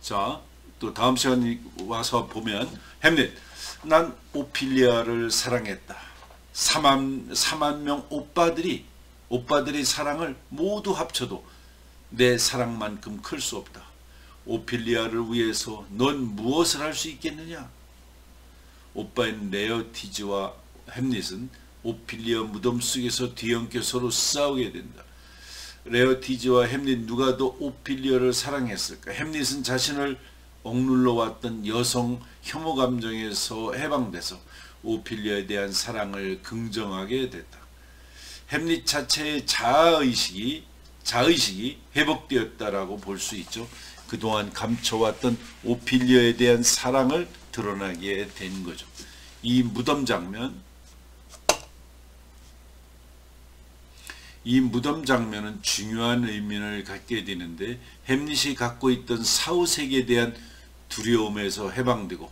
자, 또 다음 시간에 와서 보면 햄릿, 난 오피리아를 사랑했다. 4만 명 오빠들이 사랑을 모두 합쳐도 내 사랑만큼 클 수 없다. 오피리아를 위해서 넌 무엇을 할 수 있겠느냐? 오빠인 레어티즈와 햄릿은 오피리아 무덤 속에서 뒤엉켜 서로 싸우게 된다. 레어티즈와 햄릿 누가 더 오피리아를 사랑했을까? 햄릿은 자신을 억눌러 왔던 여성 혐오 감정에서 해방돼서 오피리아에 대한 사랑을 긍정하게 됐다. 햄릿 자체의 자아의식이 회복되었다라고 볼 수 있죠. 그동안 감춰왔던 오피리아에 대한 사랑을 드러나게 된 거죠. 이 무덤 장면은 중요한 의미를 갖게 되는데, 햄릿이 갖고 있던 사후세계에 대한 두려움에서 해방되고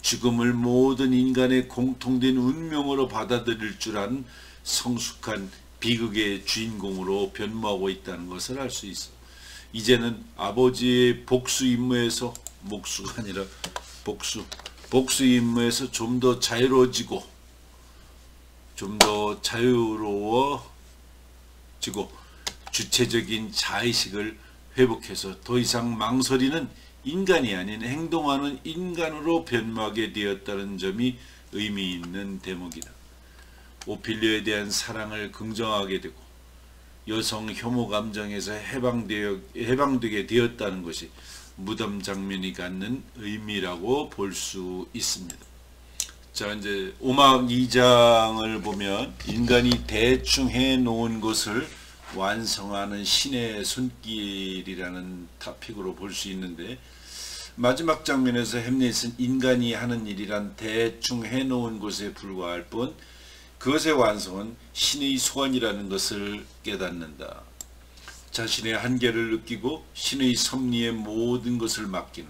죽음을 모든 인간의 공통된 운명으로 받아들일 줄 아는 성숙한 비극의 주인공으로 변모하고 있다는 것을 알 수 있어. 이제는 아버지의 복수 임무에서 좀 더 자유로워지고 주체적인 자의식을 회복해서 더 이상 망설이는 인간이 아닌 행동하는 인간으로 변모하게 되었다는 점이 의미 있는 대목이다. 오피리아에 대한 사랑을 긍정하게 되고 여성 혐오 감정에서 해방되게 되었다는 것이 무덤 장면이 갖는 의미라고 볼 수 있습니다. 자, 이제 오막 2장을 보면 인간이 대충 해놓은 것을 완성하는 신의 손길이라는 토픽으로 볼 수 있는데, 마지막 장면에서 햄릿은 인간이 하는 일이란 대충 해놓은 것에 불과할 뿐 그것의 완성은 신의 소관이라는 것을 깨닫는다. 자신의 한계를 느끼고 신의 섭리에 모든 것을 맡기는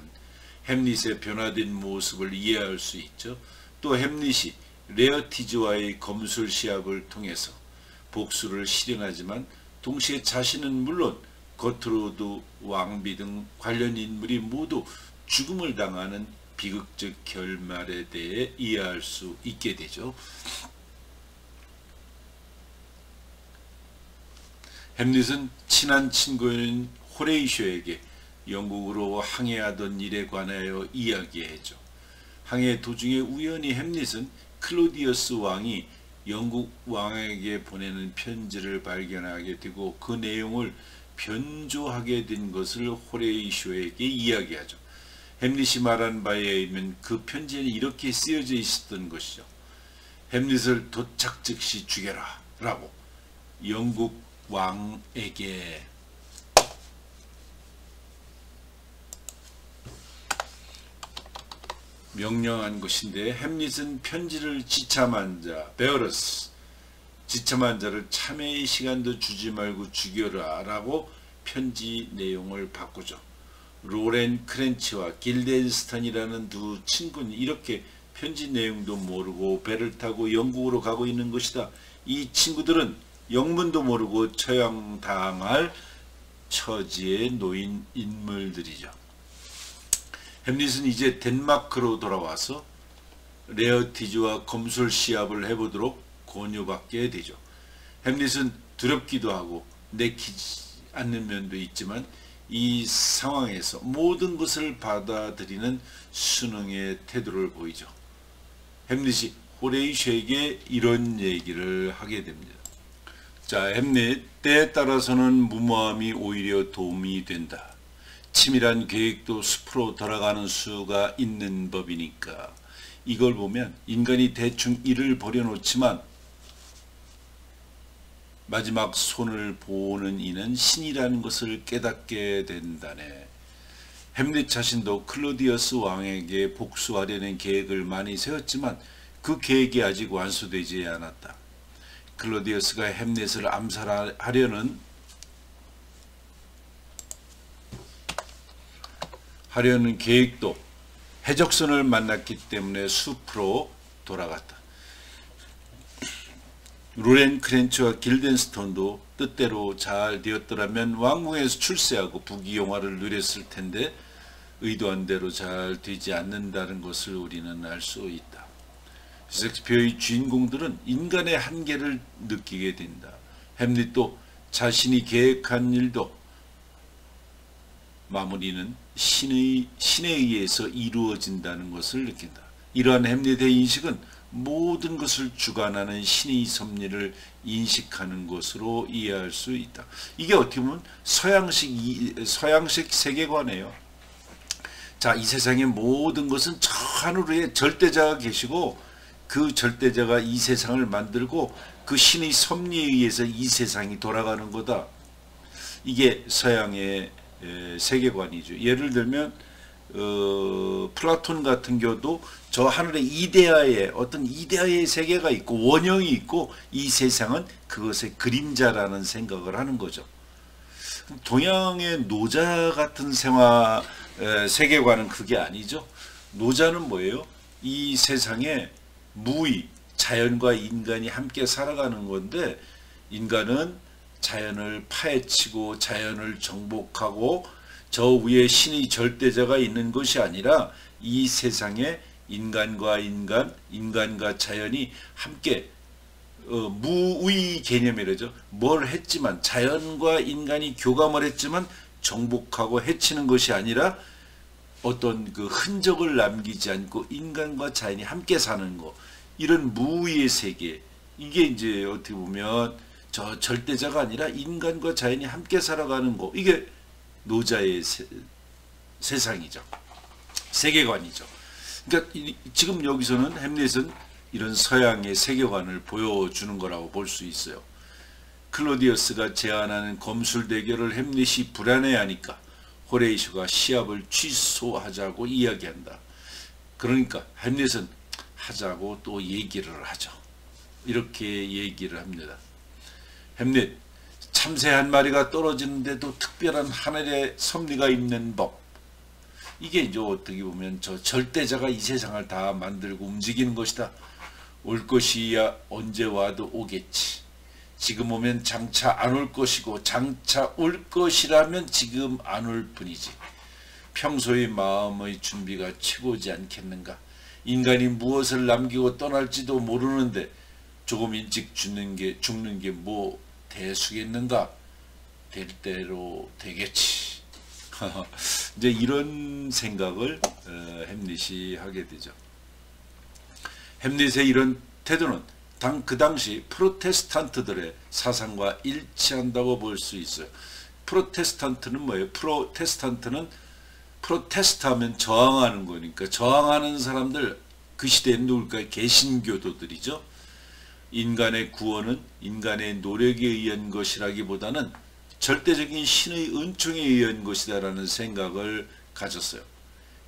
햄릿의 변화된 모습을 이해할 수 있죠. 또 햄릿이 레어티즈와의 검술 시합을 통해서 복수를 실행하지만 동시에 자신은 물론 거트루드 왕비 등 관련 인물이 모두 죽음을 당하는 비극적 결말에 대해 이해할 수 있게 되죠. 햄릿은 친한 친구인 호레이쇼에게 영국으로 항해하던 일에 관하여 이야기해줘. 항해 도중에 우연히 햄릿은 클로디어스 왕이 영국 왕에게 보내는 편지를 발견하게 되고 그 내용을 변조하게 된 것을 호레이쇼에게 이야기하죠. 햄릿이 말한 바에 의하면 그 편지에는 이렇게 쓰여져 있었던 것이죠. 햄릿을 도착 즉시 죽여라 라고 영국 왕에게 명령한 것인데, 햄릿은 편지를 지참한 자 지참한 자를 참회의 시간도 주지 말고 죽여라 라고 편지 내용을 바꾸죠. 로렌 크렌치와 길덴스턴이라는 두 친구는 이렇게 편지 내용도 모르고 배를 타고 영국으로 가고 있는 것이다. 이 친구들은 영문도 모르고 처형당할 처지에 놓인 인물들이죠. 햄릿은 이제 덴마크로 돌아와서 레어티즈와 검술 시합을 해보도록 권유받게 되죠. 햄릿은 두렵기도 하고 내키지 않는 면도 있지만 이 상황에서 모든 것을 받아들이는 순응의 태도를 보이죠. 햄릿이 호레이쇼에게 이런 얘기를 하게 됩니다. 자, 햄릿, 때에 따라서는 무모함이 오히려 도움이 된다. 치밀한 계획도 숲으로 돌아가는 수가 있는 법이니까. 이걸 보면 인간이 대충 일을 벌여놓지만 마지막 손을 보는 이는 신이라는 것을 깨닫게 된다네. 햄릿 자신도 클로디어스 왕에게 복수하려는 계획을 많이 세웠지만 그 계획이 아직 완수되지 않았다. 클로디어스가 햄릿을 암살하려는 계획도 해적선을 만났기 때문에 숲으로 돌아갔다. 로렌 크렌치와 길덴스턴도 뜻대로 잘 되었더라면 왕궁에서 출세하고 부귀영화를 누렸을 텐데 의도한 대로 잘 되지 않는다는 것을 우리는 알 수 있다. 셰익스피어의 주인공들은 인간의 한계를 느끼게 된다. 햄릿도 자신이 계획한 일도 마무리는 신에 의해서 이루어진다는 것을 느낀다. 이러한 햄릿의 인식은 모든 것을 주관하는 신의 섭리를 인식하는 것으로 이해할 수 있다. 이게 어떻게 보면 서양식 세계관이에요. 자, 이 세상의 모든 것은 저 하늘에 절대자가 계시고 그 절대자가 이 세상을 만들고 그 신의 섭리에 의해서 이 세상이 돌아가는 거다. 이게 서양의 세계관이죠. 예를 들면 플라톤 같은 경우도 저 하늘의 이데아의 어떤 이데아의 세계가 있고 원형이 있고 이 세상은 그것의 그림자라는 생각을 하는 거죠. 동양의 노자 같은 세계관은 그게 아니죠. 노자는 뭐예요? 이 세상에 무의, 자연과 인간이 함께 살아가는 건데 인간은 자연을 파헤치고 자연을 정복하고 저 위에 신의 절대자가 있는 것이 아니라 이 세상에 인간과 인간과 자연이 함께 무의 개념이라죠. 뭘 했지만 자연과 인간이 교감을 했지만 정복하고 해치는 것이 아니라 어떤 그 흔적을 남기지 않고 인간과 자연이 함께 사는 거, 이런 무의 세계, 이게 이제 어떻게 보면 저 절대자가 아니라 인간과 자연이 함께 살아가는 거, 이게 노자의 세상이죠. 세계관이죠. 그러니까 지금 여기서는 햄릿은 이런 서양의 세계관을 보여주는 거라고 볼 수 있어요. 클로디어스가 제안하는 검술 대결을 햄릿이 불안해하니까 호레이쇼가 시합을 취소하자고 이야기한다. 그러니까 햄릿은 하자고 또 얘기를 하죠. 이렇게 얘기를 합니다. 햄릿, 참새 한 마리가 떨어지는데도 특별한 하늘의 섭리가 있는 법. 이게 이제 어떻게 보면 저 절대자가 이 세상을 다 만들고 움직이는 것이다. 올 것이야 언제 와도 오겠지. 지금 오면 장차 안 올 것이고 장차 올 것이라면 지금 안 올 뿐이지. 평소의 마음의 준비가 최고지 않겠는가. 인간이 무엇을 남기고 떠날지도 모르는데 조금 일찍 죽는 게 뭐 대수겠는가. 될 대로 되겠지. 이제 이런 생각을 햄릿이 하게 되죠. 햄릿의 이런 태도는 그 당시 프로테스탄트들의 사상과 일치한다고 볼 수 있어요. 프로테스탄트는 뭐예요? 프로테스트하면 저항하는 거니까 저항하는 사람들, 그 시대에는 누굴까요? 개신교도들이죠. 인간의 구원은 인간의 노력에 의한 것이라기보다는 절대적인 신의 은총에 의한 것이다라는 생각을 가졌어요.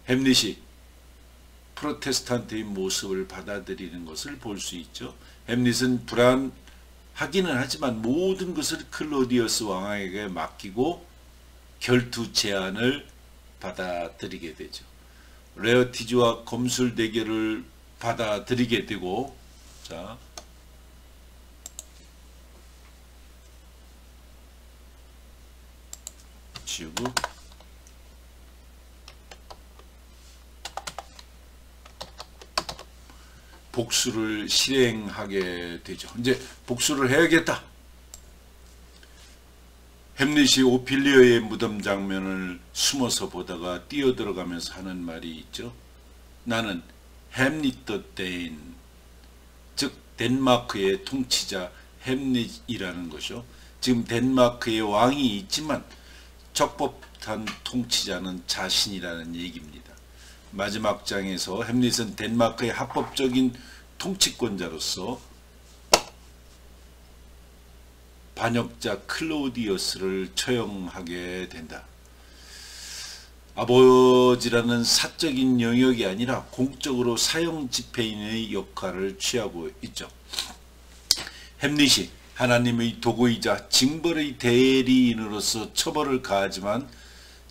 햄릿이 프로테스탄트의 모습을 받아들이는 것을 볼 수 있죠. 햄릿은 불안하기는 하지만 모든 것을 클로디어스 왕에게 맡기고 결투 제안을 받아들이게 되죠. 레어티즈와 검술 대결을 받아들이게 되고, 자, 지우고 복수를 실행하게 되죠. 이제 복수를 해야겠다. 햄릿이 오피리아의 무덤 장면을 숨어서 보다가 뛰어들어가면서 하는 말이 있죠. 나는 햄릿 더 데인, 즉 덴마크의 통치자 햄릿이라는 것이죠. 지금 덴마크의 왕이 있지만 적법한 통치자는 자신이라는 얘기입니다. 마지막 장에서 햄릿은 덴마크의 합법적인 통치권자로서 반역자 클로디어스를 처형하게 된다. 아버지라는 사적인 영역이 아니라 공적으로 사형 집행인의 역할을 취하고 있죠. 햄릿이 하나님의 도구이자 징벌의 대리인으로서 처벌을 가하지만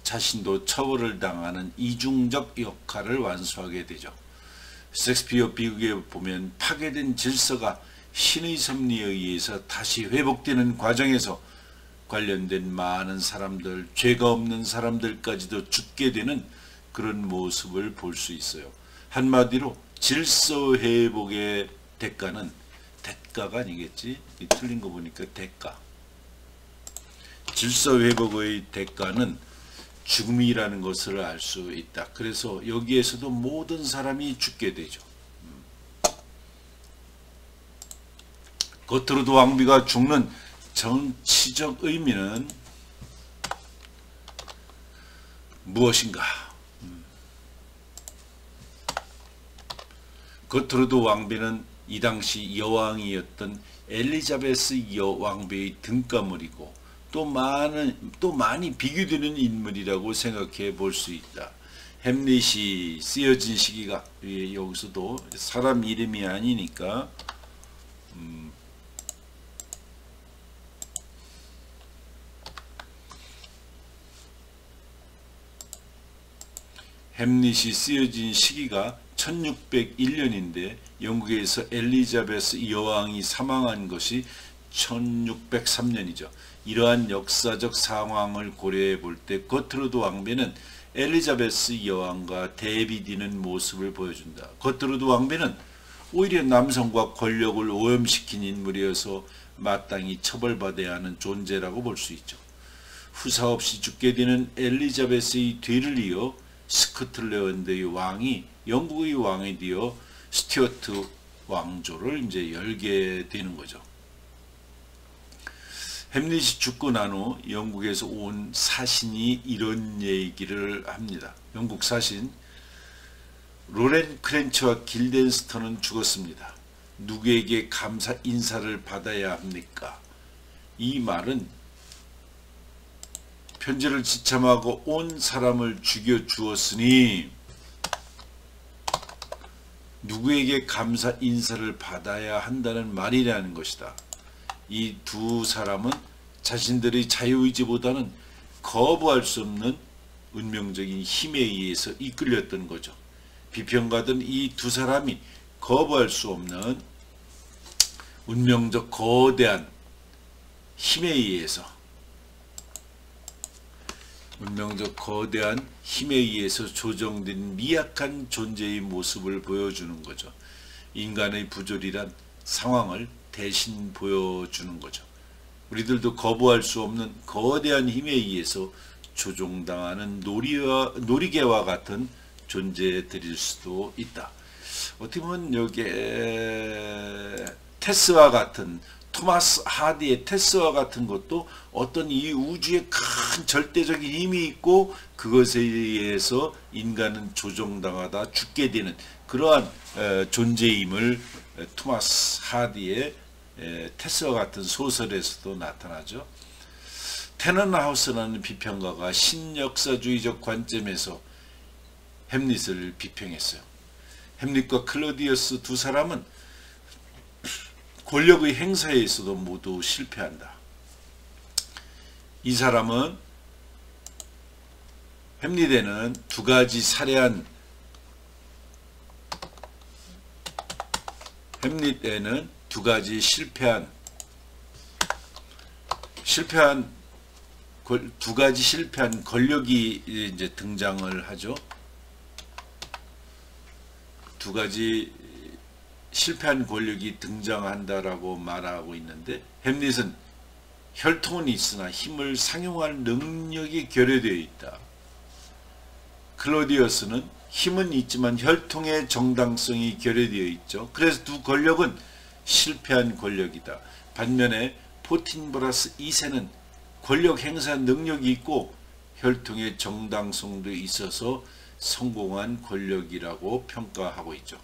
자신도 처벌을 당하는 이중적 역할을 완수하게 되죠. 셰익스피어 비극에 보면 파괴된 질서가 신의 섭리에 의해서 다시 회복되는 과정에서 관련된 많은 사람들, 죄가 없는 사람들까지도 죽게 되는 그런 모습을 볼 수 있어요. 한마디로 질서 회복의 대가가 아니겠지? 틀린 거 보니까 대가. 질서 회복의 대가는 죽음이라는 것을 알 수 있다. 그래서 여기에서도 모든 사람이 죽게 되죠. 겉으로도 왕비가 죽는 정치적 의미는 무엇인가? 겉으로도 왕비는 이 당시 여왕이었던 엘리자베스 여왕비의 등가물이고 또 많이 비교되는 인물이라고 생각해 볼 수 있다. 햄릿이 쓰여진 시기가 여기서도 사람 이름이 아니니까 햄릿이 쓰여진 시기가 1601년인데 영국에서 엘리자베스 여왕이 사망한 것이 1603년이죠. 이러한 역사적 상황을 고려해 볼 때 겉으로도 왕비는 엘리자베스 여왕과 대비되는 모습을 보여준다. 겉으로도 왕비는 오히려 남성과 권력을 오염시킨 인물이어서 마땅히 처벌받아야 하는 존재라고 볼 수 있죠. 후사 없이 죽게 되는 엘리자베스의 뒤를 이어 스코틀랜드의 왕이 영국의 왕이 되어 스튜어트 왕조를 이제 열게 되는 거죠. 햄릿이 죽고 난 후 영국에서 온 사신이 이런 얘기를 합니다. 영국 사신 로렌 크렌치와 길덴스턴은 죽었습니다. 누구에게 감사 인사를 받아야 합니까? 이 말은 편지를 지참하고 온 사람을 죽여 주었으니 누구에게 감사 인사를 받아야 한다는 말이라는 것이다. 이 두 사람은 자신들의 자유의지보다는 거부할 수 없는 운명적인 힘에 의해서 이끌렸던 거죠. 비평가든 이 두 사람이 거부할 수 없는 운명적 거대한 힘에 의해서 조정된 미약한 존재의 모습을 보여주는 거죠. 인간의 부조리란 상황을 대신 보여주는 거죠. 우리들도 거부할 수 없는 거대한 힘에 의해서 조종당하는 놀이개와 같은 존재들일 수도 있다. 어떻게 보면 여기에 테스와 같은 토마스 하디의 테스와 같은 것도 어떤 이 우주에 큰 절대적인 힘이 있고 그것에 의해서 인간은 조종당하다 죽게 되는 그러한 존재임을 토마스 하디의 테스와 같은 소설에서도 나타나죠. 테넌하우스라는 비평가가 신역사주의적 관점에서 햄릿을 비평했어요. 햄릿과 클로디어스 두 사람은 권력의 행사에서도 모두 실패한다. 이 사람은 햄릿에는 두 가지 실패한 권력이 이제 등장을 하죠. 두 가지 실패한 권력이 등장한다라고 말하고 있는데 햄릿은 혈통은 있으나 힘을 상용할 능력이 결여되어 있다. 클로디어스는 힘은 있지만 혈통의 정당성이 결여되어 있죠. 그래서 두 권력은 실패한 권력이다. 반면에 포틴브라스 2세는 권력 행사 능력이 있고 혈통의 정당성도 있어서 성공한 권력이라고 평가하고 있죠.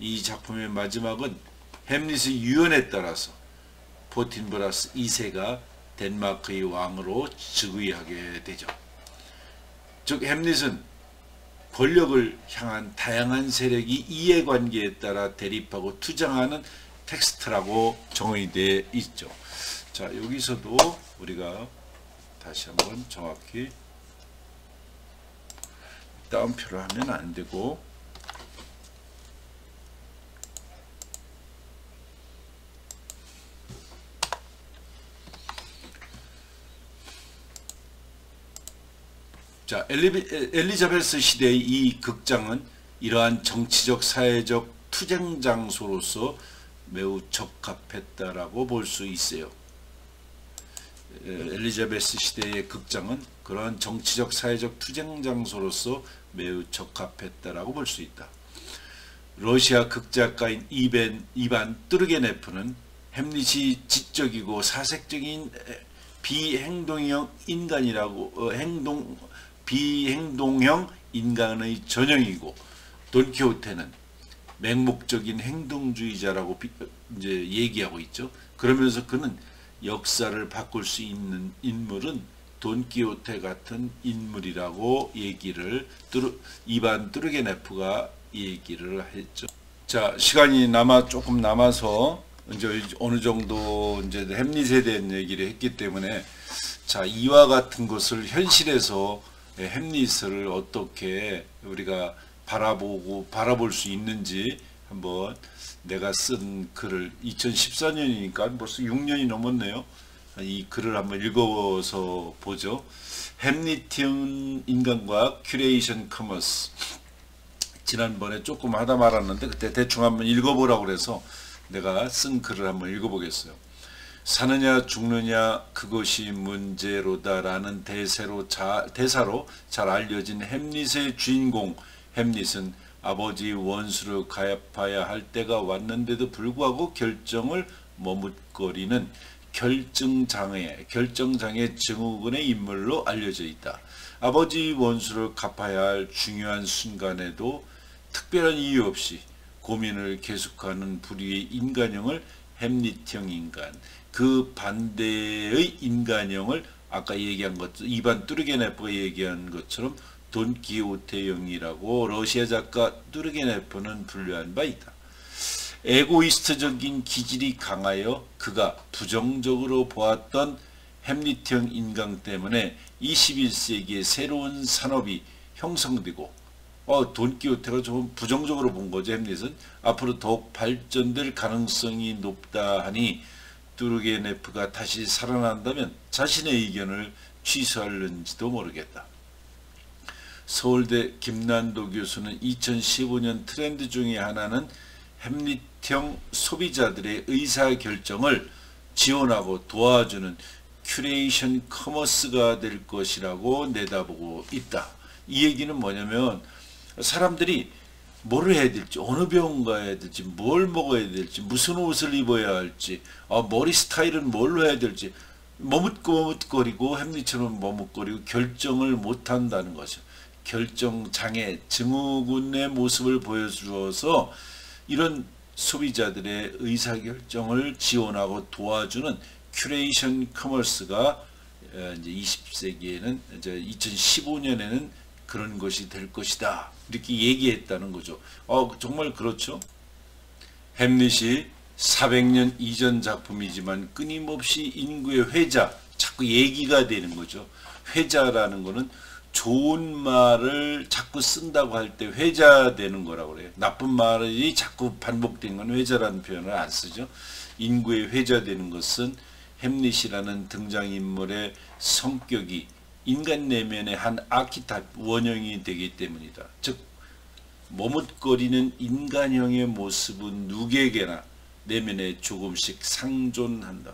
이 작품의 마지막은 햄릿의 유언에 따라서 포틴브라스 2세가 덴마크의 왕으로 즉위하게 되죠. 즉 햄릿은 권력을 향한 다양한 세력이 이해관계에 따라 대립하고 투쟁하는 텍스트라고 정의되어 있죠. 자, 여기서도 우리가 다시 한번 정확히 다운표를 하면 안 되고 자, 엘리자베스 시대의 이 극장은 이러한 정치적 사회적 투쟁 장소로서 매우 적합했다라고 볼 수 있어요. 엘리자베스 시대의 극장은 그러한 정치적 사회적 투쟁 장소로서 매우 적합했다라고 볼 수 있다. 러시아 극작가인 이반 뚜르게네프는 햄릿이 지적이고 사색적인 비행동형 인간이라고 비행동형 인간의 전형이고, 돈키호테는 맹목적인 행동주의자라고 이제 얘기하고 있죠. 그러면서 그는 역사를 바꿀 수 있는 인물은 돈키호테 같은 인물이라고 얘기를 이반 뚜르게네프가 얘기를 했죠. 자, 시간이 조금 남아서 이제 어느 정도 이제 햄릿에 대한 얘기를 했기 때문에, 자, 이와 같은 것을 현실에서 햄릿을 어떻게 우리가 바라볼 수 있는지 한번 내가 쓴 글을 2014년이니까 벌써 6년이 넘었네요. 이 글을 한번 읽어서 보죠. 햄릿형 인간과 큐레이션 커머스. 지난번에 조금 하다 말았는데 그때 대충 한번 읽어보라고 그래서 내가 쓴 글을 한번 읽어보겠어요. 사느냐 죽느냐 그것이 문제로다라는 대사로 잘 알려진 햄릿의 주인공 햄릿은 아버지 원수를 가압해야 할 때가 왔는데도 불구하고 결정을 머뭇거리는 결정장애 증후군의 인물로 알려져 있다. 아버지 원수를 갚아야 할 중요한 순간에도 특별한 이유 없이 고민을 계속하는 부류의 인간형을 햄릿형 인간, 그 반대의 인간형을 아까 얘기한 것, 이반 뚜르게네프가 얘기한 것처럼 돈키호테형이라고 러시아 작가 뚜르게네프는 분류한 바 있다. 에고이스트적인 기질이 강하여 그가 부정적으로 보았던 햄릿형 인간 때문에 21세기의 새로운 산업이 형성되고, 돈키호테가 좀 부정적으로 본 거죠. 햄릿은 앞으로 더욱 발전될 가능성이 높다 하니 뚜르게네프가 다시 살아난다면 자신의 의견을 취소할는지도 모르겠다. 서울대 김난도 교수는 2015년 트렌드 중에 하나는 햄릿형 소비자들의 의사결정을 지원하고 도와주는 큐레이션 커머스가 될 것이라고 내다보고 있다. 이 얘기는 뭐냐면, 사람들이 뭘 해야 될지, 어느 병원 가야 될지, 뭘 먹어야 될지, 무슨 옷을 입어야 할지, 머리 스타일은 뭘로 해야 될지 머뭇거리고 햄릿처럼 머뭇거리고 결정을 못한다는 거죠. 결정장애, 증후군의 모습을 보여주어서 이런 소비자들의 의사결정을 지원하고 도와주는 큐레이션 커머스가 이제 20세기에는 이제 2015년에는 그런 것이 될 것이다, 이렇게 얘기했다는 거죠. 정말 그렇죠. 햄릿이 400년 이전 작품이지만 끊임없이 인구의 회자, 자꾸 얘기가 되는 거죠. 회자라는 거는 좋은 말을 자꾸 쓴다고 할 때 회자되는 거라고 그래요. 나쁜 말이 자꾸 반복된 건 회자라는 표현을 안 쓰죠. 인구의 회자되는 것은 햄릿이라는 등장인물의 성격이 인간 내면의 한 아키타입, 원형이 되기 때문이다. 즉, 머뭇거리는 인간형의 모습은 누구에게나 내면에 조금씩 상존한다.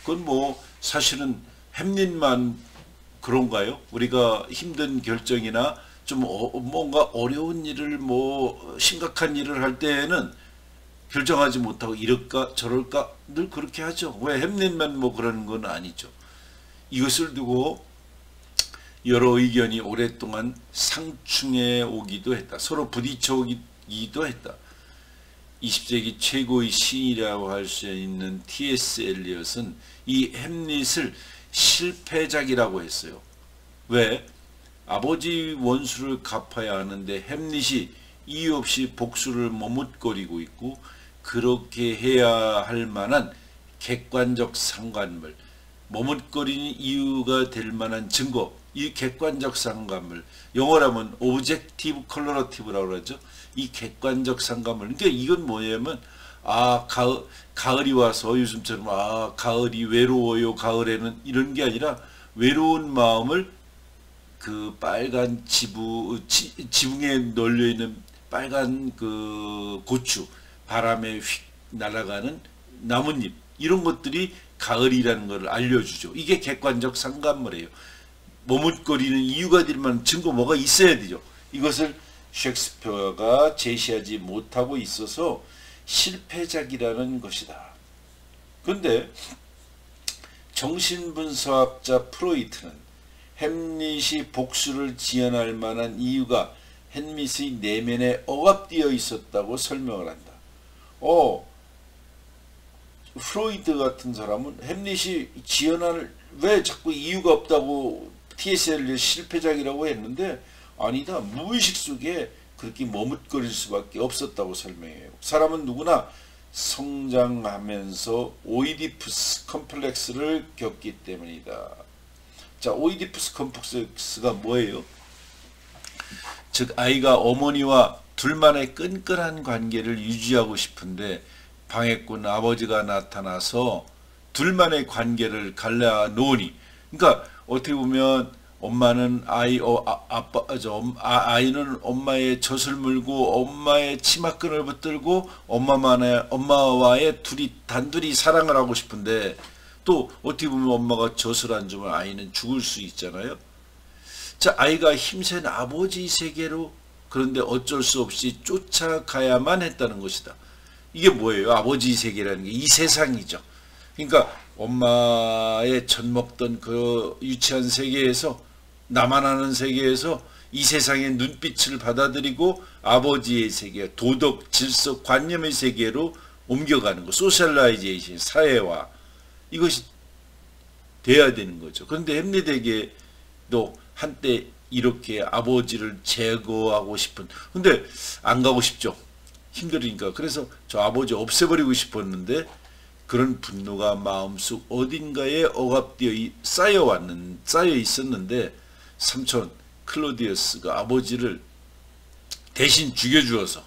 그건 뭐 사실은 햄릿만 그런가요? 우리가 힘든 결정이나 좀 뭔가 어려운 일을, 심각한 일을 할 때에는 결정하지 못하고 이럴까 저럴까 늘 그렇게 하죠. 왜 햄릿만 그러는 건 아니죠. 이것을 두고 여러 의견이 오랫동안 상충해 오기도 했다. 서로 부딪혀 오기도 했다. 20세기 최고의 시인이라고 할 수 있는 T.S. 엘리엇은 이 햄릿을 실패작이라고 했어요. 왜? 아버지 원수를 갚아야 하는데 햄릿이 이유 없이 복수를 머뭇거리고 있고, 그렇게 해야 할 만한 객관적 상관물, 머뭇거리는 이유가 될 만한 증거, 이 객관적 상관물, 영어라면 오브젝티브 컬러러티브라고 그러죠. 이 객관적 상관물. 그러니까 이건 뭐냐면, 가을이 와서 요즘처럼 가을이 외로워요, 가을에는, 이런 게 아니라 외로운 마음을 그 빨간 지붕에 널려 있는 빨간 그 고추, 바람에 휙 날아가는 나뭇잎, 이런 것들이 가을이라는 것을 알려주죠. 이게 객관적 상관물이에요. 머뭇거리는 이유가 될 만한 증거 뭐가 있어야 되죠. 이것을 셰익스피어가 제시하지 못하고 있어서 실패작이라는 것이다. 그런데 정신분석학자 프로이트는 햄릿이 복수를 지연할 만한 이유가 햄릿의 내면에 억압되어 있었다고 설명을 한다. 프로이트 같은 사람은 햄릿이 지연할 왜 자꾸 이유가 없다고 T.S. 엘리엇 실패작이라고 했는데, 아니다, 무의식 속에 그렇게 머뭇거릴 수밖에 없었다고 설명해요. 사람은 누구나 성장하면서 오이디푸스 컴플렉스를 겪기 때문이다. 자, 오이디푸스 컴플렉스가 뭐예요? 즉 아이가 어머니와 둘만의 끈끈한 관계를 유지하고 싶은데 방해꾼 아버지가 나타나서 둘만의 관계를 갈라놓으니, 그러니까 어떻게 보면 엄마는 아이는 엄마의 젖을 물고 엄마의 치마끈을 붙들고 엄마와의 단둘이 사랑을 하고 싶은데, 또 어떻게 보면 엄마가 젖을 안 주면 아이는 죽을 수 있잖아요. 자, 아이가 힘센 아버지 세계로, 그런데 어쩔 수 없이 쫓아가야만 했다는 것이다. 이게 뭐예요? 아버지 세계라는 게 이 세상이죠. 그러니까 엄마의 젖 먹던 그 유치한 세계에서, 나만 아는 세계에서 이 세상의 눈빛을 받아들이고 아버지의 세계, 도덕, 질서, 관념의 세계로 옮겨가는 거, 소셜라이제이션, 사회화, 이것이 돼야 되는 거죠. 그런데 햄릿에게도 한때 이렇게 아버지를 제거하고 싶은, 근데 안 가고 싶죠. 힘들으니까. 그래서 저 아버지 없애버리고 싶었는데, 그런 분노가 마음속 어딘가에 억압되어 쌓여 있었는데, 삼촌 클로디어스가 아버지를 대신 죽여주어서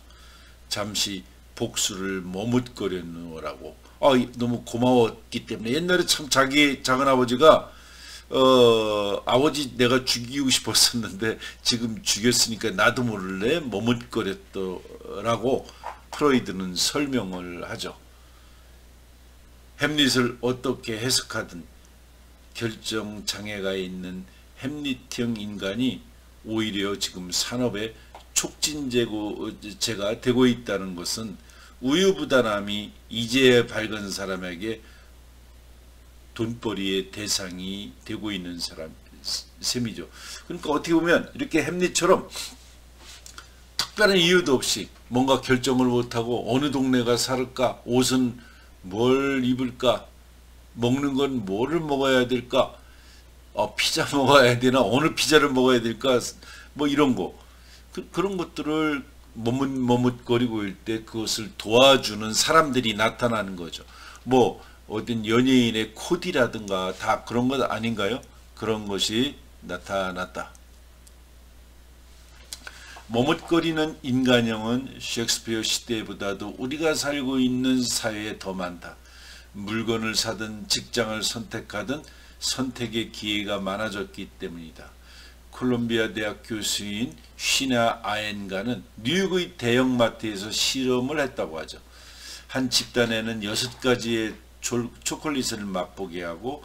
잠시 복수를 머뭇거렸노라고. 너무 고마웠기 때문에. 옛날에 참 자기 작은 아버지가 아버지 내가 죽이고 싶었었는데 지금 죽였으니까 나도 모를래 머뭇거렸더라고 프로이드는 설명을 하죠. 햄릿을 어떻게 해석하든 결정 장애가 있는 햄릿형 인간이 오히려 지금 산업의 촉진제가 되고 있다는 것은 우유부단함이 이제 밝은 사람에게 돈벌이의 대상이 되고 있는 셈이죠. 그러니까 어떻게 보면 이렇게 햄릿처럼 특별한 이유도 없이 뭔가 결정을 못하고 어느 동네가 살까, 옷은 뭘 입을까, 먹는 건 뭐를 먹어야 될까, 피자 먹어야 되나, 어느 피자를 먹어야 될까, 뭐 이런 거, 그런 것들을 머뭇거리고 있을 때 그것을 도와주는 사람들이 나타나는 거죠. 뭐 어떤 연예인의 코디라든가 다 그런 것 아닌가요? 그런 것이 나타났다. 머뭇거리는 인간형은 셰익스피어 시대보다도 우리가 살고 있는 사회에 더 많다. 물건을 사든 직장을 선택하든 선택의 기회가 많아졌기 때문이다. 콜롬비아 대학 교수인 쉬나 아엔가는 뉴욕의 대형마트에서 실험을 했다고 하죠. 한 집단에는 6가지의 초콜릿을 맛보게 하고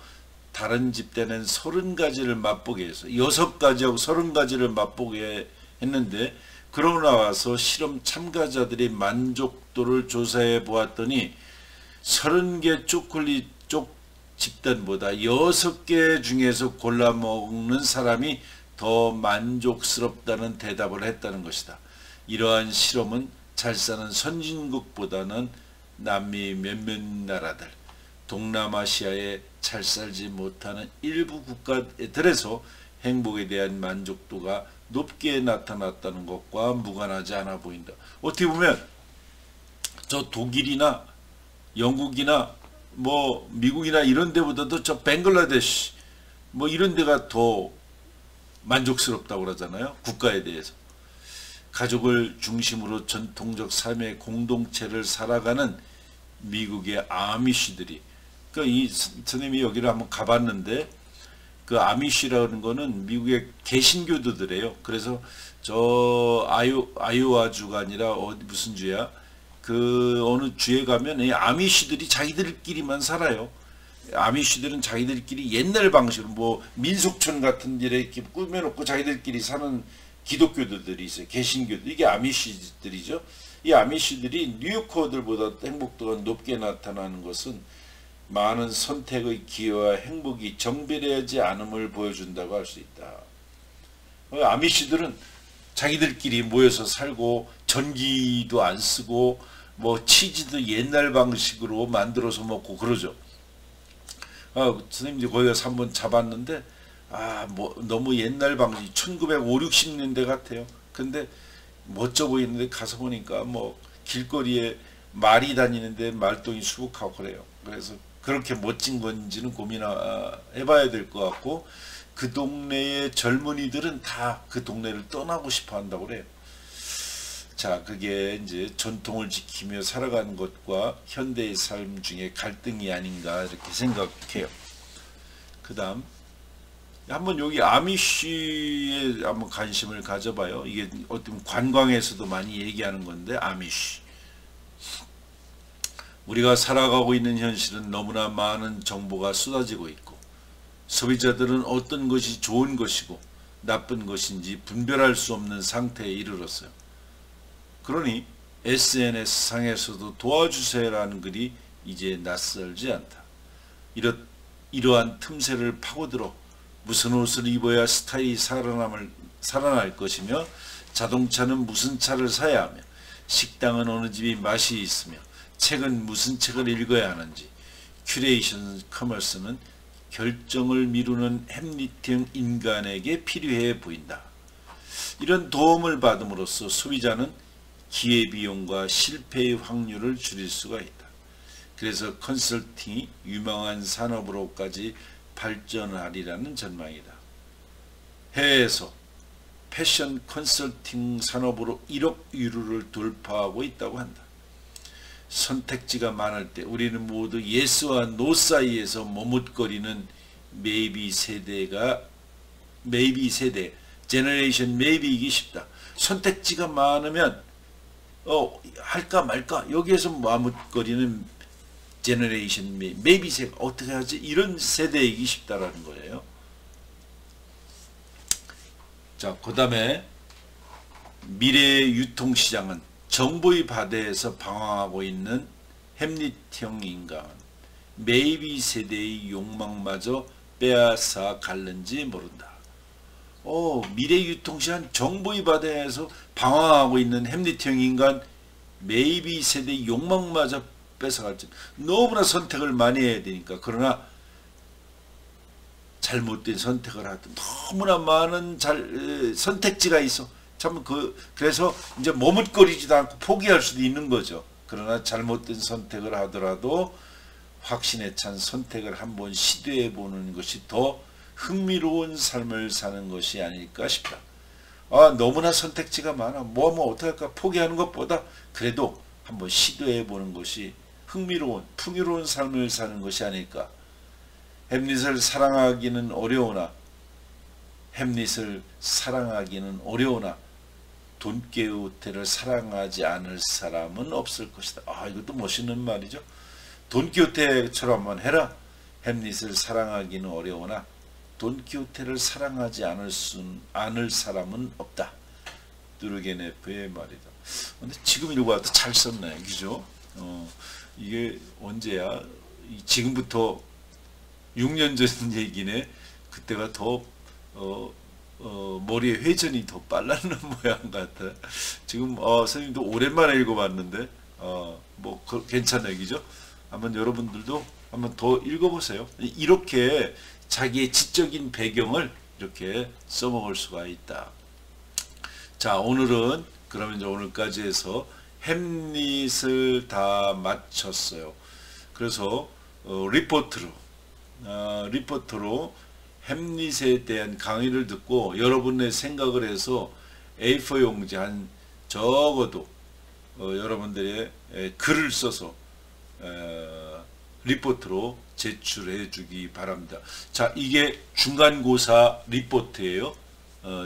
다른 집단에는 30가지를 맛보게 해서 6가지하고 30가지를 맛보게 했는데, 그러고 나와서 실험 참가자들의 만족도를 조사해 보았더니 30개 초콜릿 쪽 집단보다 6개 중에서 골라 먹는 사람이 더 만족스럽다는 대답을 했다는 것이다. 이러한 실험은 잘 사는 선진국보다는 남미 몇몇 나라들, 동남아시아에 잘 살지 못하는 일부 국가들에서 행복에 대한 만족도가 높게 나타났다는 것과 무관하지 않아 보인다. 어떻게 보면 저 독일이나 영국이나 뭐 미국이나 이런 데보다도 저 벵글라데시 뭐 이런 데가 더 만족스럽다고 그러잖아요. 국가에 대해서. 가족을 중심으로 전통적 삶의 공동체를 살아가는 미국의 아미시들이, 그러니까 이 선생님이 여기를 한번 가봤는데 그 아미시라는 거는 미국의 개신교도들이에요. 그래서 저 아이오와주가 아니라 무슨 주야? 그 어느 주에 가면 이 아미시들이 자기들끼리만 살아요. 아미시들은 자기들끼리 옛날 방식으로 뭐 민속촌 같은 데에 이렇게 꾸며놓고 자기들끼리 사는 기독교도들이 있어요. 개신교들. 이게 아미시들이죠. 이 아미시들이 뉴요커들보다 행복도가 높게 나타나는 것은 많은 선택의 기회와 행복이 정비되지 않음을 보여준다고 할 수 있다. 아미시들은 자기들끼리 모여서 살고 전기도 안 쓰고 뭐 치즈도 옛날 방식으로 만들어서 먹고 그러죠. 선생님이 거기 가서 한번 잡았는데 뭐 너무 옛날 방식 1950, 60년대 같아요. 근데 멋져 보이는데 가서 보니까 뭐 길거리에 말이 다니는데 말똥이 수북하고 그래요. 그래서 그렇게 멋진 건지는 고민해봐야 될 것 같고, 그 동네의 젊은이들은 다 그 동네를 떠나고 싶어 한다고 그래요. 자, 그게 이제 전통을 지키며 살아가는 것과 현대의 삶 중에 갈등이 아닌가 이렇게 생각해요. 그 다음 한번 여기 아미쉬에 한번 관심을 가져봐요. 이게 어떤 관광에서도 많이 얘기하는 건데, 아미쉬. 우리가 살아가고 있는 현실은 너무나 많은 정보가 쏟아지고 있고, 소비자들은 어떤 것이 좋은 것이고 나쁜 것인지 분별할 수 없는 상태에 이르렀어요. 그러니 SNS 상에서도 도와주세요라는 글이 이제 낯설지 않다. 이러한 틈새를 파고들어 무슨 옷을 입어야 스타일이 살아날 것이며, 자동차는 무슨 차를 사야 하며, 식당은 어느 집이 맛이 있으며, 책은 무슨 책을 읽어야 하는지, 큐레이션 커머스는 결정을 미루는 햄릿형 인간에게 필요해 보인다. 이런 도움을 받음으로써 소비자는 기회비용과 실패의 확률을 줄일 수가 있다. 그래서 컨설팅이 유망한 산업으로까지 발전하리라는 전망이다. 해외에서 패션 컨설팅 산업으로 1억 유로를 돌파하고 있다고 한다. 선택지가 많을 때 우리는 모두 예스와 노 사이에서 머뭇거리는 메이비 세대, 제너레이션 메이비이기 쉽다. 선택지가 많으면 할까 말까 여기에서 머뭇거리는 제너레이션 메이비 세대가 어떻게 하지? 이런 세대이기 쉽다라는 거예요. 자, 그 다음에 미래의 유통시장은 정보의 바다에서 방황하고 있는 햄릿형 인간, 메이비 세대의 욕망마저 빼앗아 갈는지 모른다. 미래 유통시장 정보의 바다에서 방황하고 있는 햄릿형 인간, 메이비 세대의 욕망마저 뺏어갈지. 너무나 선택을 많이 해야 되니까. 그러나 잘못된 선택을 하든 너무나 많은 선택지가 있어. 참 그래서 이제 머뭇거리지도 않고 포기할 수도 있는 거죠. 그러나 잘못된 선택을 하더라도 확신에 찬 선택을 한번 시도해 보는 것이 더 흥미로운 삶을 사는 것이 아닐까 싶다. 너무나 선택지가 많아. 뭐 어떡할까 포기하는 것보다 그래도 한번 시도해 보는 것이 흥미로운 풍요로운 삶을 사는 것이 아닐까. 햄릿을 사랑하기는 어려우나 돈키호테를 사랑하지 않을 사람은 없을 것이다. 이것도 멋있는 말이죠. 돈키호테처럼 한번 해라. 햄릿을 사랑하기는 어려우나 돈키호테를 사랑하지 않을 사람은 없다. 뚜르게네프의 말이다. 근데 지금 읽어봐도 잘 썼네, 그죠? 이게 언제야? 지금부터 6년 전 얘기네. 그때가 더 머리에 회전이 더 빨랐는 모양 같아. 지금 선생님도 오랜만에 읽어봤는데 괜찮아요, 그죠? 한번 여러분들도 한번 더 읽어보세요. 이렇게 자기의 지적인 배경을 이렇게 써먹을 수가 있다. 자, 오늘은 그러면 이제 오늘까지 해서 햄릿을 다 마쳤어요. 그래서 리포트로 햄릿에 대한 강의를 듣고 여러분의 생각을 해서 A4 용지 한 적어도 여러분들의 글을 써서 리포트로 제출해 주기 바랍니다. 자, 이게 중간고사 리포트예요.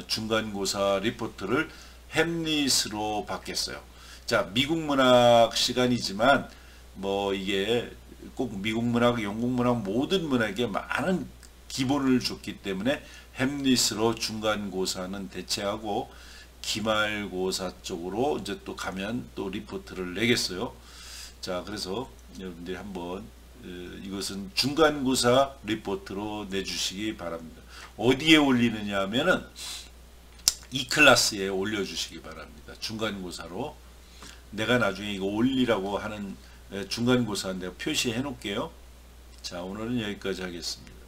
중간고사 리포트를 햄릿으로 받겠어요. 자, 미국 문학 시간이지만 뭐 이게 꼭 미국 문학, 영국 문학 모든 문학에 많은 기본을 줬기 때문에 햄릿으로 중간고사는 대체하고 기말고사 쪽으로 이제 또 가면 또 리포트를 내겠어요. 자, 그래서 여러분들이 한번 이것은 중간고사 리포트로 내주시기 바랍니다. 어디에 올리느냐 하면은 이 클래스에 올려주시기 바랍니다. 중간고사로. 내가 나중에 이거 올리라고 하는 중간고사 내가 표시해 놓을게요. 자, 오늘은 여기까지 하겠습니다.